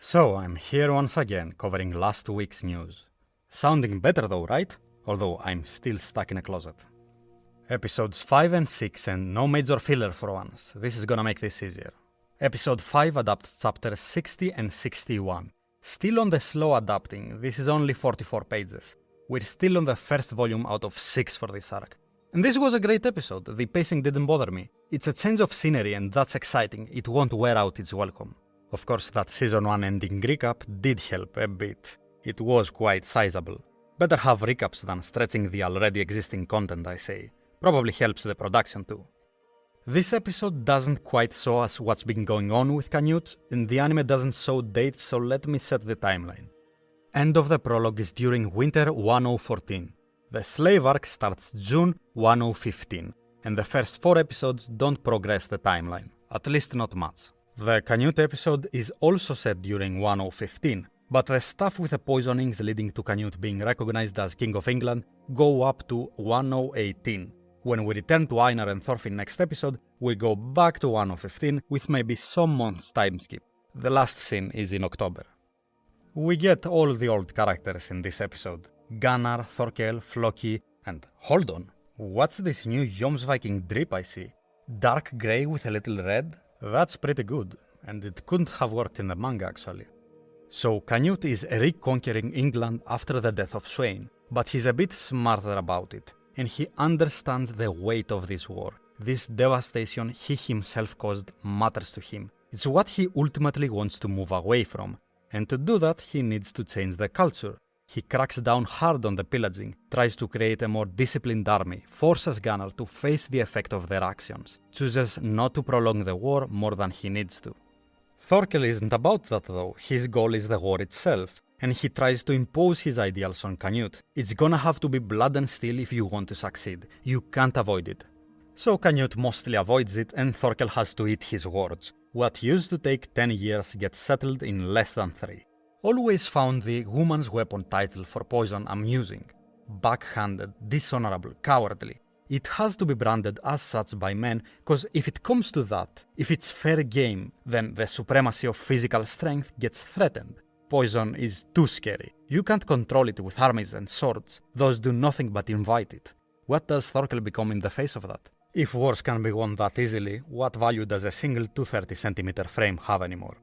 So, I'm here once again covering last week's news. Sounding better though, right? Although I'm still stuck in a closet. Episodes 5 and 6 and no major filler for once. This is gonna make this easier. Episode 5 adapts chapters 60 and 61. Still on the slow adapting, this is only 44 pages. We're still on the first volume out of 6 for this arc. And this was a great episode, the pacing didn't bother me. It's a change of scenery and that's exciting, it won't wear out its welcome. Of course, that season 1 ending recap did help a bit. It was quite sizable. Better have recaps than stretching the already existing content, I say. Probably helps the production too. This episode doesn't quite show us what's been going on with Canute, and the anime doesn't show dates, so let me set the timeline. End of the prologue is during winter 1014. The slave arc starts June 1015, and the first 4 episodes don't progress the timeline, at least not much. The Canute episode is also set during 1015, but the stuff with the poisonings leading to Canute being recognized as King of England go up to 1018. When we return to Einar and Thorfinn next episode, we go back to 1015 with maybe some months time skip. The last scene is in October. We get all the old characters in this episode. Gunnar, Thorkel, Floki, and hold on, what's this new Jomsviking drip I see? Dark grey with a little red? That's pretty good, and it couldn't have worked in the manga actually. So Canute is reconquering England after the death of Sweyn, but he's a bit smarter about it, and he understands the weight of this war. This devastation he himself caused matters to him. It's what he ultimately wants to move away from, and to do that he needs to change the culture. He cracks down hard on the pillaging, tries to create a more disciplined army, forces Gunnar to face the effect of their actions, chooses not to prolong the war more than he needs to. Thorkel isn't about that though, his goal is the war itself, and he tries to impose his ideals on Canute. It's gonna have to be blood and steel if you want to succeed, you can't avoid it. So Canute mostly avoids it and Thorkel has to eat his words. What used to take 10 years gets settled in less than 3. Always found the woman's weapon title for poison amusing. Backhanded, dishonorable, cowardly. It has to be branded as such by men, cause if it comes to that, if it's fair game, then the supremacy of physical strength gets threatened. Poison is too scary. You can't control it with armies and swords. Those do nothing but invite it. What does Thorkel become in the face of that? If wars can be won that easily, what value does a single 230cm frame have anymore?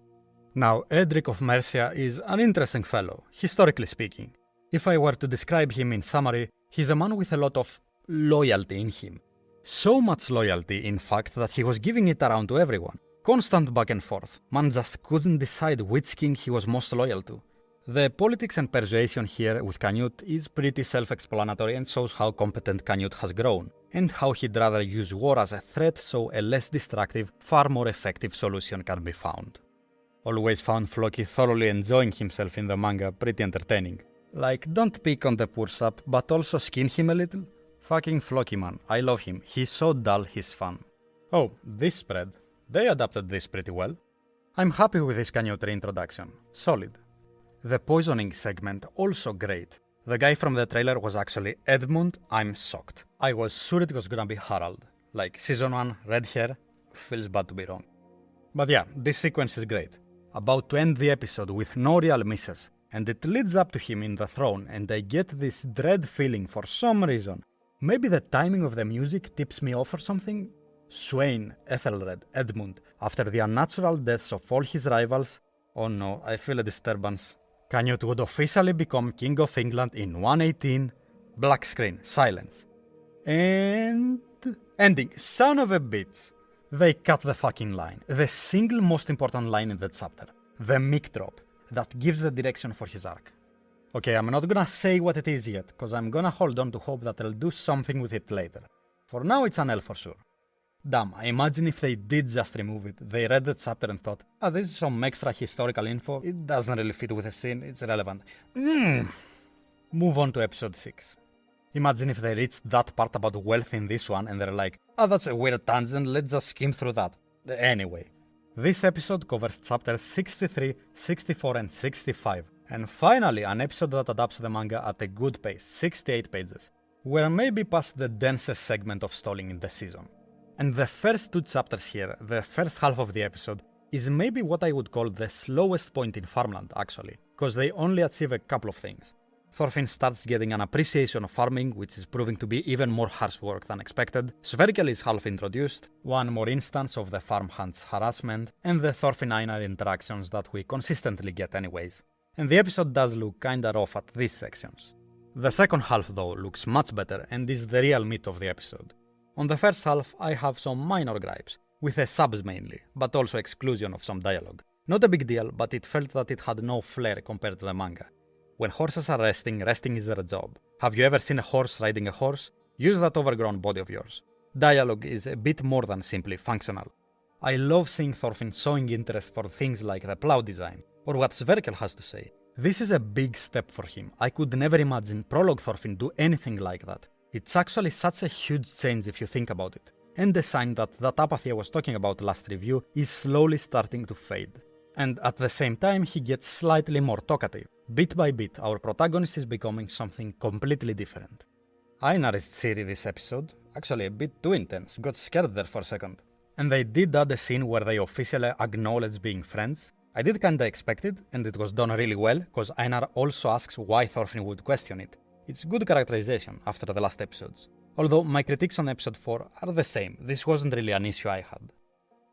Now, Edric of Mercia is an interesting fellow, historically speaking. If I were to describe him in summary, he's a man with a lot of loyalty in him. So much loyalty, in fact, that he was giving it around to everyone. Constant back and forth. Man just couldn't decide which king he was most loyal to. The politics and persuasion here with Canute is pretty self-explanatory and shows how competent Canute has grown, and how he'd rather use war as a threat so a less destructive, far more effective solution can be found. Always found Floki thoroughly enjoying himself in the manga pretty entertaining. Like, don't pick on the poor sap, but also skin him a little. Fucking Floki man, I love him, he's so dull he's fun. Oh, this spread. They adapted this pretty well. I'm happy with this Canute reintroduction. Solid. The poisoning segment also great. The guy from the trailer was actually Edmund, I'm shocked. I was sure it was gonna be Harald. Like, season 1, red hair, feels bad to be wrong. But yeah, this sequence is great. About to end the episode with no real misses, and it leads up to him in the throne, and I get this dread feeling for some reason. Maybe the timing of the music tips me off or something? Sweyn, Ethelred, Edmund, after the unnatural deaths of all his rivals. Oh no, I feel a disturbance. Canute would officially become King of England in 118. Black screen, silence. And... ending, son of a bitch. They cut the fucking line. The single most important line in the chapter. The mic drop. That gives the direction for his arc. Okay, I'm not gonna say what it is yet, cause I'm gonna hold on to hope that they'll do something with it later. For now it's an L for sure. Damn, I imagine if they did just remove it, they read the chapter and thought, this is some extra historical info, it doesn't really fit with the scene, it's irrelevant. Move on to episode 6. Imagine if they reached that part about wealth in this one and they're like, that's a weird tangent, let's just skim through that. Anyway, this episode covers chapters 63, 64 and 65. And finally, an episode that adapts the manga at a good pace, 68 pages. We're maybe past the densest segment of stalling in the season. And the first 2 chapters here, the first half of the episode, is maybe what I would call the slowest point in Farmland, actually, because they only achieve a couple of things. Thorfinn starts getting an appreciation of farming, which is proving to be even more harsh work than expected. Sverkel is half introduced, one more instance of the farmhand's harassment, and the Thorfinn-Einar interactions that we consistently get anyways. And the episode does look kinda rough at these sections. The second half though looks much better and is the real meat of the episode. On the first half I have some minor gripes, with the subs mainly, but also exclusion of some dialogue. Not a big deal, but it felt that it had no flair compared to the manga. When horses are resting is their job. Have you ever seen a horse riding a horse? Use that overgrown body of yours. Dialogue is a bit more than simply functional. I love seeing Thorfinn showing interest for things like the plow design, or what Sverkel has to say. This is a big step for him. I could never imagine Prologue Thorfinn do anything like that. It's actually such a huge change if you think about it, and the sign that that apathy I was talking about last review is slowly starting to fade. And at the same time he gets slightly more talkative. Bit by bit, our protagonist is becoming something completely different. Einar is cheery this episode, actually a bit too intense, got scared there for a second. And they did add a scene where they officially acknowledge being friends. I did kinda expect it, and it was done really well, cause Einar also asks why Thorfinn would question it. It's good characterization after the last episodes. Although my critiques on episode 4 are the same, this wasn't really an issue I had.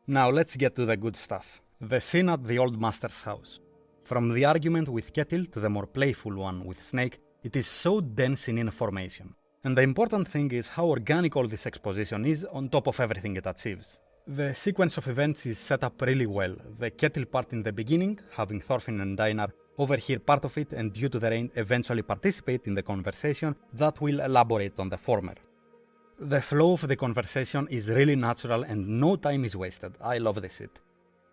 Now let's get to the good stuff. The scene at the old master's house. From the argument with Ketil to the more playful one with Snake, it is so dense in information. And the important thing is how organic all this exposition is on top of everything it achieves. The sequence of events is set up really well. The Ketil part in the beginning, having Thorfinn and Einar overhear part of it and due to the rain eventually participate in the conversation that will elaborate on the former. The flow of the conversation is really natural and no time is wasted. I love this shit.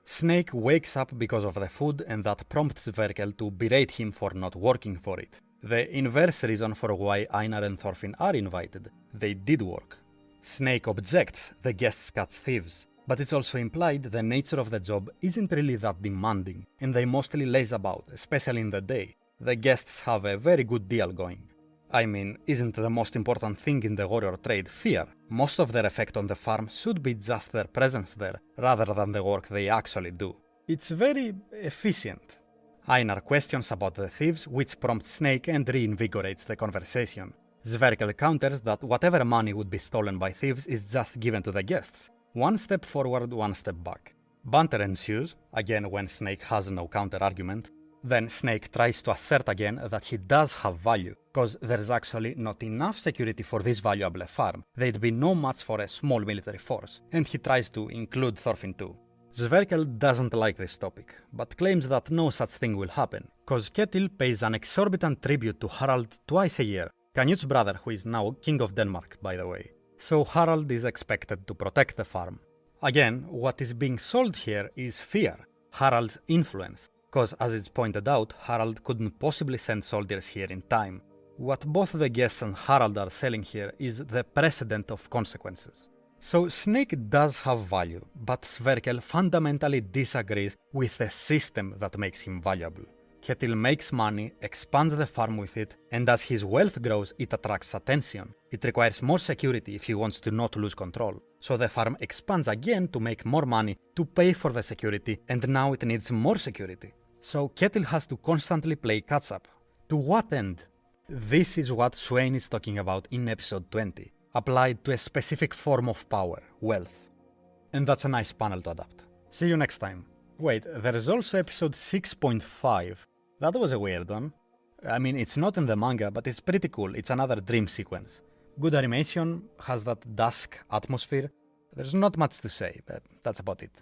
Snake wakes up because of the food and that prompts Sverkel to berate him for not working for it. The inverse reason for why Einar and Thorfinn are invited. They did work. Snake objects the guests catch thieves, but it's also implied the nature of the job isn't really that demanding, and they mostly laze about, especially in the day. The guests have a very good deal going. I mean, isn't the most important thing in the warrior trade fear? Most of their effect on the farm should be just their presence there, rather than the work they actually do. It's very efficient. Einar questions about the thieves, which prompts Snake and reinvigorates the conversation. Sverkel counters that whatever money would be stolen by thieves is just given to the guests. One step forward, one step back. Banter ensues, again when Snake has no counter-argument. Then Snake tries to assert again that he does have value, cause there's actually not enough security for this valuable farm. They'd be no match for a small military force, and he tries to include Thorfinn too. Sverkel doesn't like this topic, but claims that no such thing will happen, cause Ketil pays an exorbitant tribute to Harald twice a year, Canute's brother, who is now King of Denmark, by the way. So Harald is expected to protect the farm. Again, what is being sold here is fear, Harald's influence, cause as it's pointed out, Harald couldn't possibly send soldiers here in time. What both the guests and Harald are selling here is the precedent of consequences. So Snake does have value, but Sverkel fundamentally disagrees with the system that makes him valuable. Ketil makes money, expands the farm with it, and as his wealth grows, it attracts attention. It requires more security if he wants to not lose control. So the farm expands again to make more money, to pay for the security, and now it needs more security. So Ketil has to constantly play catch-up. To what end? This is what Swain is talking about in episode 20, applied to a specific form of power, wealth. And that's a nice panel to adapt. See you next time. Wait, there is also episode 6.5. That was a weird one. I mean, it's not in the manga, but it's pretty cool. It's another dream sequence. Good animation, has that dusk atmosphere. There's not much to say, but that's about it.